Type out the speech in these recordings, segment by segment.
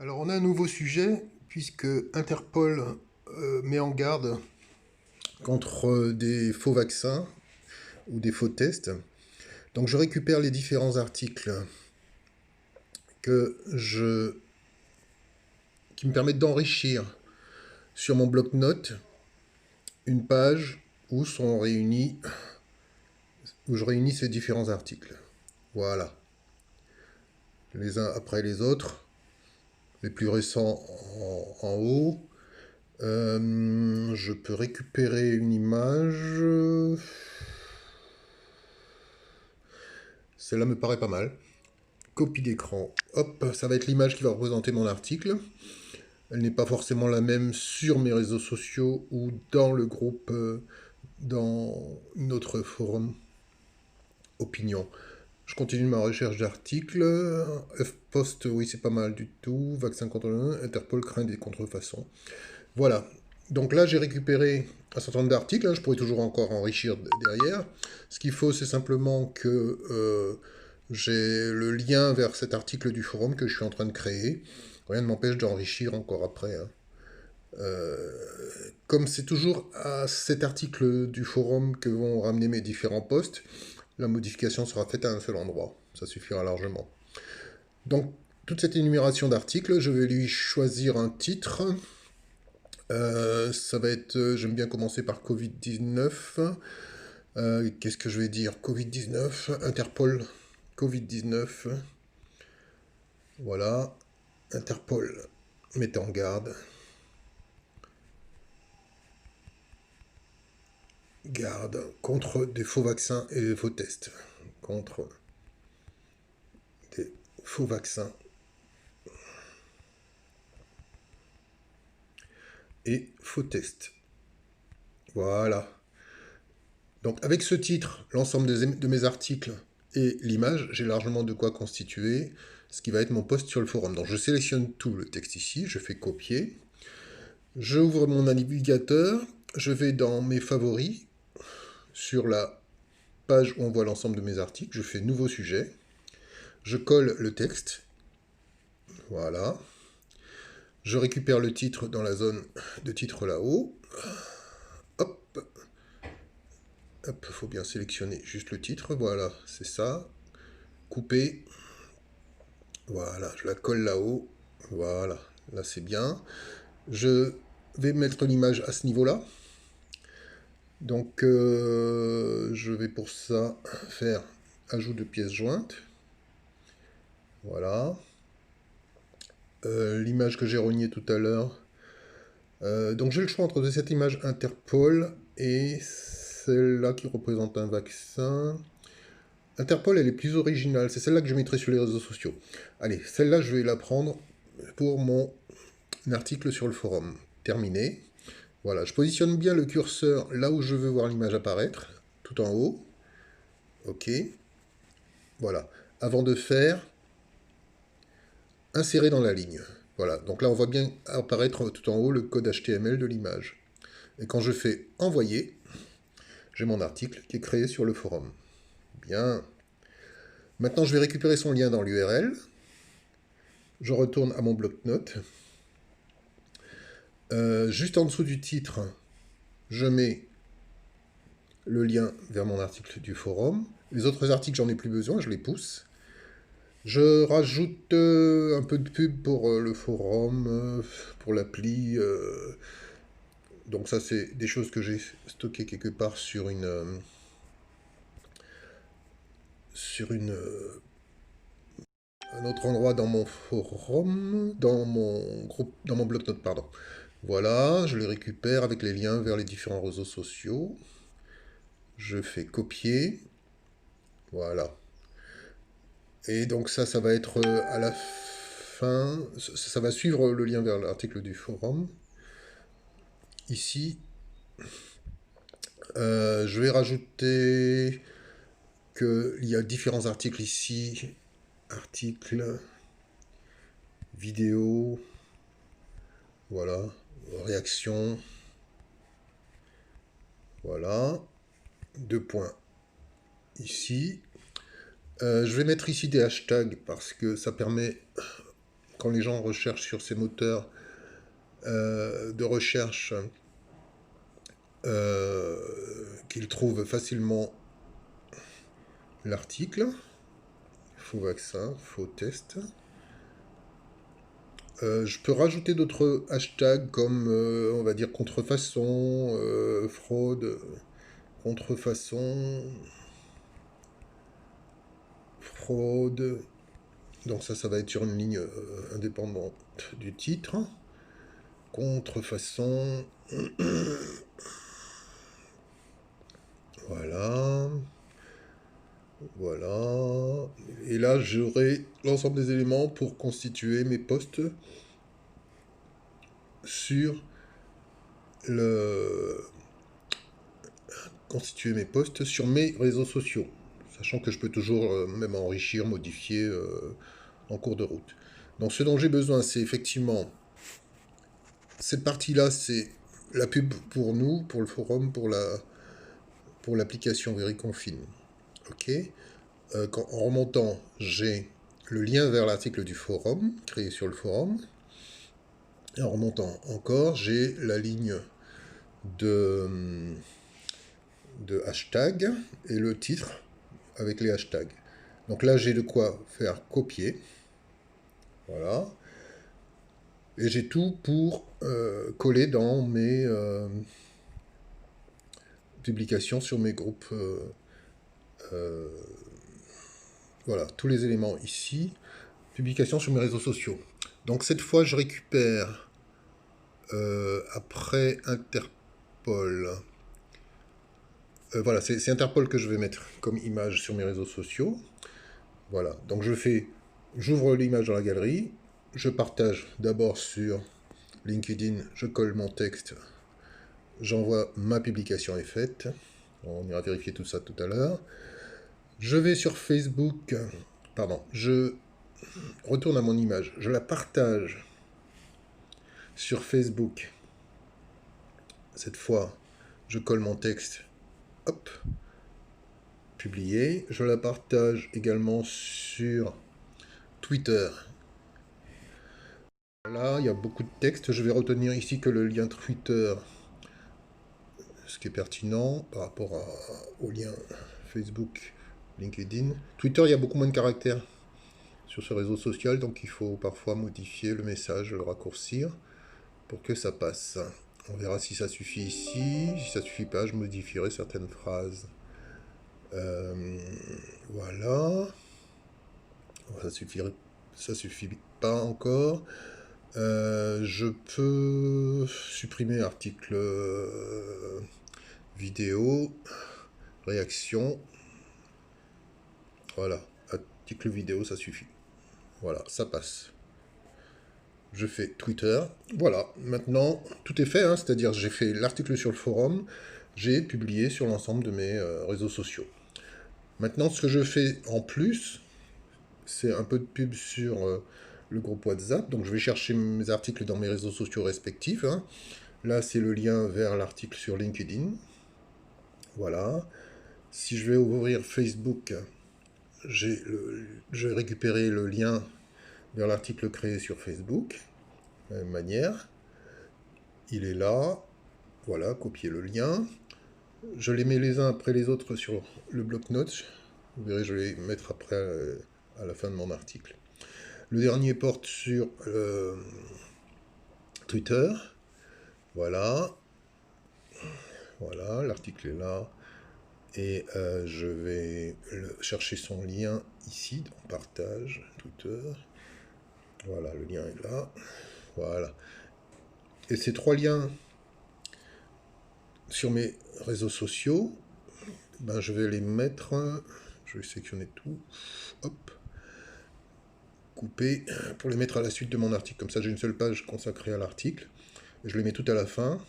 Alors on a un nouveau sujet puisque Interpol met en garde contre des faux vaccins ou des faux tests. Donc je récupère les différents articles que je, qui me permettent d'enrichir sur mon bloc-notes une page où sont réunis, où je réunis ces différents articles. Voilà, les uns après les autres, les plus récents en haut. Je peux récupérer une image. Celle-là me paraît pas mal. Copie d'écran. Hop, ça va être l'image qui va représenter mon article. Elle n'est pas forcément la même sur mes réseaux sociaux ou dans le groupe, dans notre forum opinion. Je continue ma recherche d'articles. F-Post, oui, c'est pas mal du tout. Vaccin contre le Interpol craint des contrefaçons. Voilà. Donc là, j'ai récupéré un certain nombre d'articles. Hein, je pourrais toujours encore enrichir derrière. Ce qu'il faut, c'est simplement que j'ai le lien vers cet article du forum que je suis en train de créer. Rien ne m'empêche d'enrichir encore après. Hein. Comme c'est toujours à cet article du forum que vont ramener mes différents posts, la modification sera faite à un seul endroit. Ça suffira largement. Donc, toute cette énumération d'articles, je vais lui choisir un titre. Ça va être, j'aime bien commencer par Covid-19. Qu'est-ce que je vais dire? Covid-19, Interpol, Covid-19. Voilà, Interpol, mettez en garde. Garde contre des faux vaccins et des faux tests. Contre des faux vaccins et faux tests. Voilà. Donc avec ce titre, l'ensemble de mes articles et l'image, j'ai largement de quoi constituer ce qui va être mon post sur le forum. Donc je sélectionne tout le texte ici, je fais copier, j'ouvre mon navigateur, je vais dans mes favoris, sur la page où on voit l'ensemble de mes articles, je fais nouveau sujet, je colle le texte, voilà, je récupère le titre dans la zone de titre là-haut, hop, hop, faut bien sélectionner juste le titre, voilà, c'est ça, couper, voilà, je la colle là-haut, voilà, là c'est bien, je vais mettre l'image à ce niveau-là, donc je vais pour ça faire ajout de pièces jointes, voilà, l'image que j'ai rognée tout à l'heure. Donc j'ai le choix entre cette image Interpol et celle-là qui représente un vaccin. Interpol, elle est plus originale, c'est celle-là que je mettrai sur les réseaux sociaux. Allez, celle-là, je vais la prendre pour mon article sur le forum. Terminé. Voilà, je positionne bien le curseur là où je veux voir l'image apparaître, tout en haut. OK. Voilà. Avant de faire, insérer dans la ligne. Voilà, donc là on voit bien apparaître tout en haut le code HTML de l'image. Et quand je fais envoyer, j'ai mon article qui est créé sur le forum. Bien. Maintenant je vais récupérer son lien dans l'URL. Je retourne à mon bloc-notes. Juste en dessous du titre, je mets le lien vers mon article du forum. Les autres articles, j'en ai plus besoin, je les pousse. Je rajoute un peu de pub pour le forum, pour l'appli. Donc ça, c'est des choses que j'ai stockées quelque part sur un autre endroit dans mon forum, dans mon groupe, dans mon bloc-notes, pardon. Voilà, je les récupère avec les liens vers les différents réseaux sociaux. Je fais copier. Voilà. Et donc ça va être à la fin, ça va suivre le lien vers l'article du forum. Ici, je vais rajouter qu'il y a différents articles ici. Articles, vidéo, voilà, réaction, voilà, deux points ici. Je vais mettre ici des hashtags parce que ça permet quand les gens recherchent sur ces moteurs de recherche, qu'ils trouvent facilement l'article. Faux vaccin, faux test. Je peux rajouter d'autres hashtags comme, on va dire, contrefaçon, fraude, contrefaçon, fraude. Donc ça va être sur une ligne indépendante du titre. Contrefaçon. Voilà. Voilà. Et là, j'aurai l'ensemble des éléments pour constituer mes posts sur le... constituer mes posts sur mes réseaux sociaux. Sachant que je peux toujours même enrichir, modifier en cours de route. Donc ce dont j'ai besoin, c'est effectivement... Cette partie-là, c'est la pub pour nous, pour le forum, pour l'application Vericonfine. Ok. En remontant, j'ai le lien vers l'article du forum, créé sur le forum. Et en remontant encore, j'ai la ligne de hashtag et le titre avec les hashtags. Donc là, j'ai de quoi faire copier. Voilà. Et j'ai tout pour coller dans mes publications sur mes groupes. Voilà, tous les éléments ici. Publication sur mes réseaux sociaux. Donc cette fois, je récupère après Interpol. Voilà, c'est Interpol que je vais mettre comme image sur mes réseaux sociaux. Voilà, donc j'ouvre l'image dans la galerie, je partage d'abord sur LinkedIn, je colle mon texte, j'envoie ma publication est faite. On ira vérifier tout ça tout à l'heure. Je vais sur Facebook, pardon, je retourne à mon image, je la partage sur Facebook. Cette fois, je colle mon texte, hop, publié. Je la partage également sur Twitter. Là, il y a beaucoup de texte. Je vais retenir ici que le lien Twitter, ce qui est pertinent par rapport au lien Facebook, LinkedIn. Twitter, il y a beaucoup moins de caractères sur ce réseau social, donc il faut parfois modifier le message, le raccourcir pour que ça passe. On verra si ça suffit ici. Si ça suffit pas, je modifierai certaines phrases. Voilà. Ça suffit pas encore. Je peux supprimer article vidéo, réaction. Voilà, article vidéo, ça suffit. Voilà, ça passe. Je fais Twitter. Voilà, maintenant, tout est fait, hein, c'est-à-dire j'ai fait l'article sur le forum, j'ai publié sur l'ensemble de mes réseaux sociaux. Maintenant, ce que je fais en plus, c'est un peu de pub sur le groupe WhatsApp. Donc je vais chercher mes articles dans mes réseaux sociaux respectifs. Hein. Là, c'est le lien vers l'article sur LinkedIn. Voilà. Si je vais ouvrir Facebook, je vais récupérer le lien vers l'article créé sur Facebook. De la même manière. Il est là. Voilà, copier le lien. Je les mets les uns après les autres sur le bloc-notes. Vous verrez, je vais les mettre après à la fin de mon article. Le dernier porte sur Twitter. Voilà. Voilà, l'article est là. Et je vais chercher son lien ici, dans partage, Twitter. Voilà, le lien est là. Voilà. Et ces trois liens sur mes réseaux sociaux, ben, je vais les mettre. Je vais sélectionner tout. Hop. Couper pour les mettre à la suite de mon article. Comme ça, j'ai une seule page consacrée à l'article. Et je les mets tout à la fin,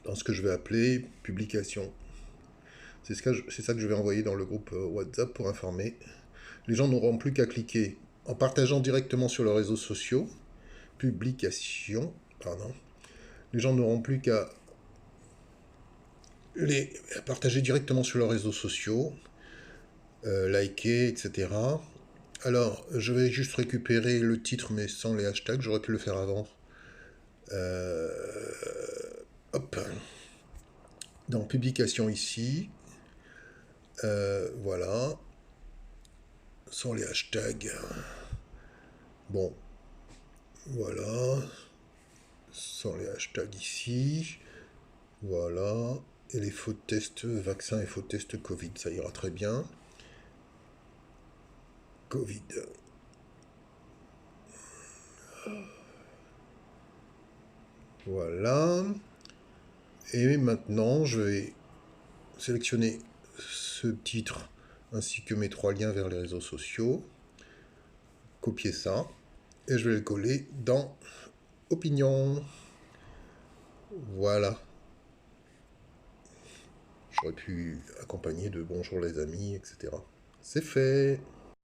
dans ce que je vais appeler publication. C'est ça que je vais envoyer dans le groupe WhatsApp pour informer. Les gens n'auront plus qu'à cliquer en partageant directement sur leurs réseaux sociaux. Publication, pardon. Les gens n'auront plus qu'à les partager directement sur leurs réseaux sociaux, liker, etc. Alors, je vais juste récupérer le titre, mais sans les hashtags. J'aurais pu le faire avant. Euh, Hop. Dans publication ici. Voilà. Sans les hashtags. Bon, voilà. Sans les hashtags ici. Voilà. Et les faux tests vaccin et faux tests Covid. Ça ira très bien. Covid. Voilà. Et maintenant, je vais sélectionner ce titre ainsi que mes 3 liens vers les réseaux sociaux. Copier ça. Et je vais le coller dans Opinion. Voilà. J'aurais pu accompagner de bonjour les amis, etc. C'est fait.